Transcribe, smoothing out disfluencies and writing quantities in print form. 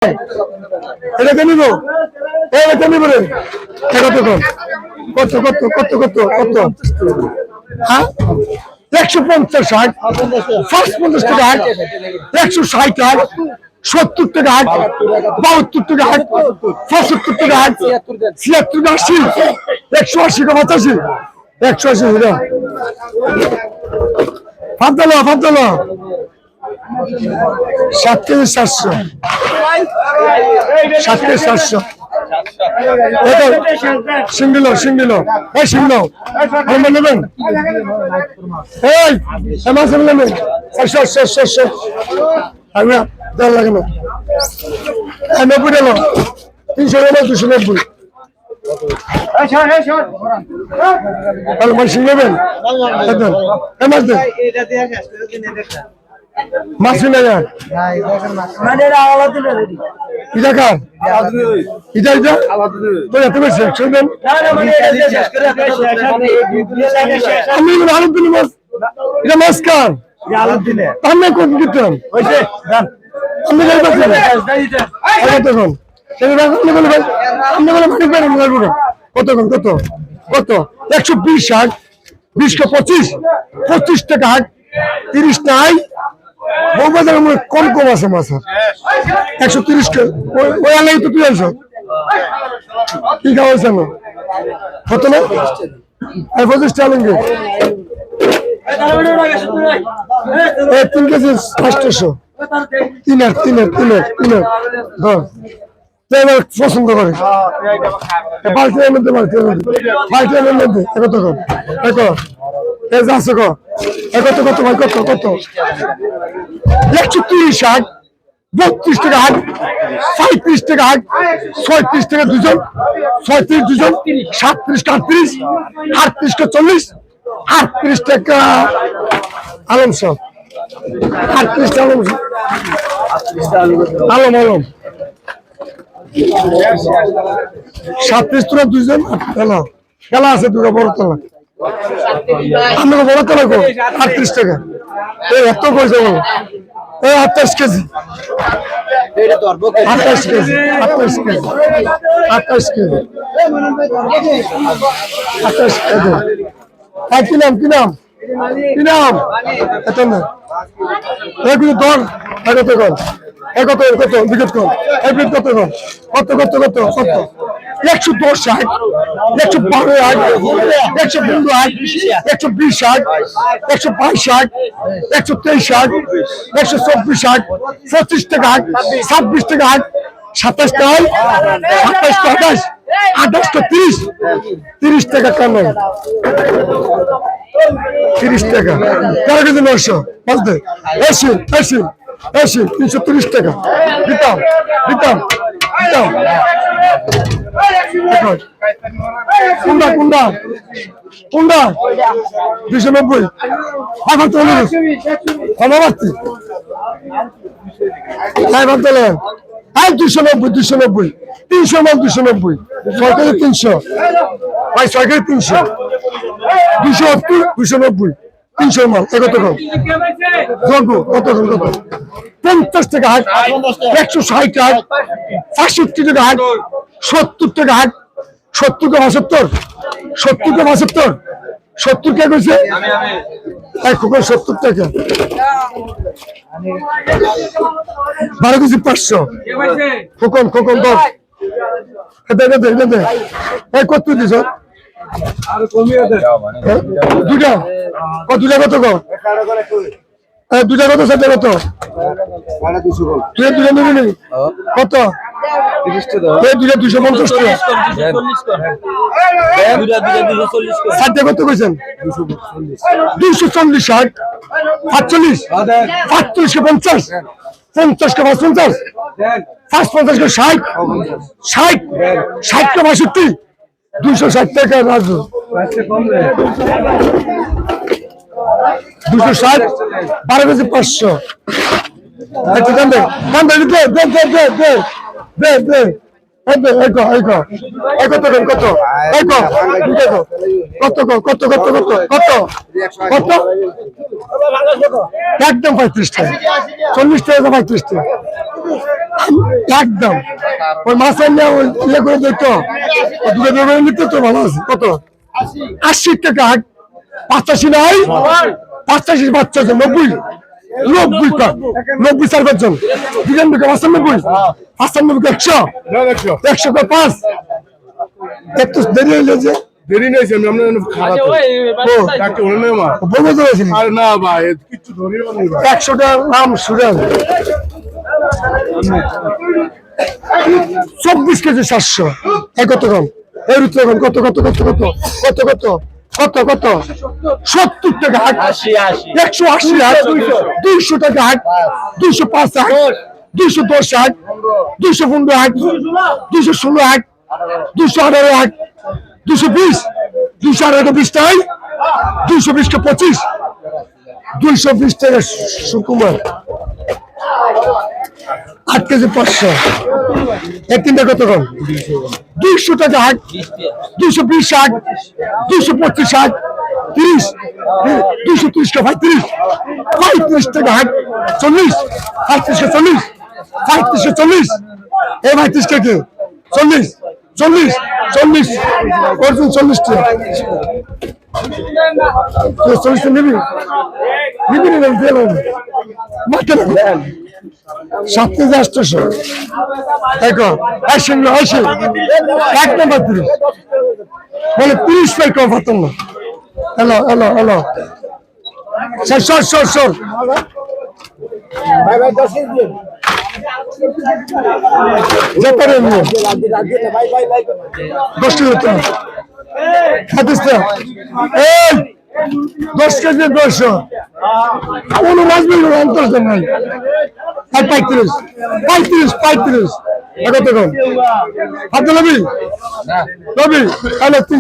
এটা কে নিব? এটা নিব রে। কত কত কত কত কত কত হ্যাঁ 150 60 ফার্স্ট 50 টাকা 160 টাকা 70 টাকা 72 টাকা 75 টাকা 76 টাকা 80 180 টাকা 85 180 টাকা ফাদলো 7 কেজি 700 7 কেজি 700 সিঙ্গেল এই সিঙ্গেল আমি নেবেন এই মাছ নেবেন 600 আমি দেওয়ার লাগে না 90 টাকা 300 টাকা 290 মাছ নেবেন মাছ দেন মাছ নেই এটা কার এটা তো এত বেশি 100 দেন আমি আলু দিন মাছ এটা মাছ কার আমি কোন দিতাম আমি কত 120 60 20 কে 25 টাকা 30 টাকা বাজার কম আছে মাছ 130 কে ওই আলাই তো তুই আনছ কি খাওয়াইছ না কত না 25 টাকা লেঙ্গে 3 কেজি 800 তিনের পছন্দ করে বাল্টির মধ্যে কত আছে কত ভাই কত 130 60 32 টাকা 35 টাকা 36 টাকা দুজন 36 দুজন 37 38 38 টা 40 38 টাকা আলম সব 38 টা আলম 37 টাকা দুজন খেলা আছে দুটো বড় তলা আমরা বড় তলা 38 টাকা এই এত কইছে বলো 28 কেজি 28 কেজি কি নাম এত না এগুলো দর কত বিগত কর এভরি কত 110 60 112 115 120 60 122 60 123 60 124 60 25 টাকা 26 টাকা 27 টাকা 27 টাকা 28 টা 30 টাকা কেন 30 টাকা কার কাছে 900 বলতে 80 330 টাকা দিতাম কুন্ডা 290 আবার তো ক্ষমাবার্তি ভাবতেলেন 290 300 মাল 290 সরকারি 300 ভাই সরকারি 300 280 290 300 মাল কত কত 50 টাকা 160 টাকা 65 টাকা 70 টাকা 70 কে 70 কে কইছে এখন 70 টাকা 12 কেজি 500 খোকন দর দে এই কত দিছ আর কমিয়ে দে দুটা কত দুটা কত সাথে কত তুই দুটা নিবি নি কত 30 টাকা এই দুটা 250 টাকা 240 সাথে কত কইছেন 240 60 48 48 কে 50 50 কে 50 50 কে 60 60 কে 62 260 টাকা রাজু 260 12 কেজি 500 আচ্ছা দাম দে একদম 35 টাকা 40 টাকা 35 টাকা একদম ওই মাছের নিয়ে ওই ইয়ে করে দেখতো দুটো বের করে নিতে তো ভালো আছে। কত 80 টাকা হাট, 85 নাই 85 বাচ্চা আছে 90 90 টা 90 চার পাঁচজন 95 95 100 100 কা 5 একটু দেরি হইলো যে দেরি নেই আমি আমরা খারাপ ডাক্তার হলো না বলে দিয়েছি আরে না ভাই কিছু ধরিও না 100 টা নাম সুরাজ 24 কেজি 700 এই কত কম এই রুত্রে কম কত কত কত কত কত কত কত কত 70 টাকা হাট 180 হাট 200 টাকা হাট 205 হাট 210 হাট 215 হাট 216 হাট 218 হাট 220 218 20 টাকা 220 কে 25 220 টাকা সুকুমার 8 কেজি 500 এই তিনটা কত কম 200 টাকা হাট 220 হাট 225 হাট 30 230 কা 35 35 টাকা হাট 40 35 কা 40 35 কা 40 এই 35 টাকা 40 40 40 অর্জুন 40 টাকা 40 নিবি নিবি না দিলাম মাত্র 7 কেজি 800 দেখো আসেন না আসেন এক নম্বর 30 বলে 30 পাই কম হতো না হ্যালো হ্যালো হ্যালো সর সর সর সর ভাই ভাই 10 কেজি দিন যেতে রে ভাই ভাই ভাই 10 কেজি তো খাদিস না এই 10 কেজি 200 কোনো মাছ বিল অন্তর নাই আর 35 35 35 কত কম হাত লবি লবি তাহলে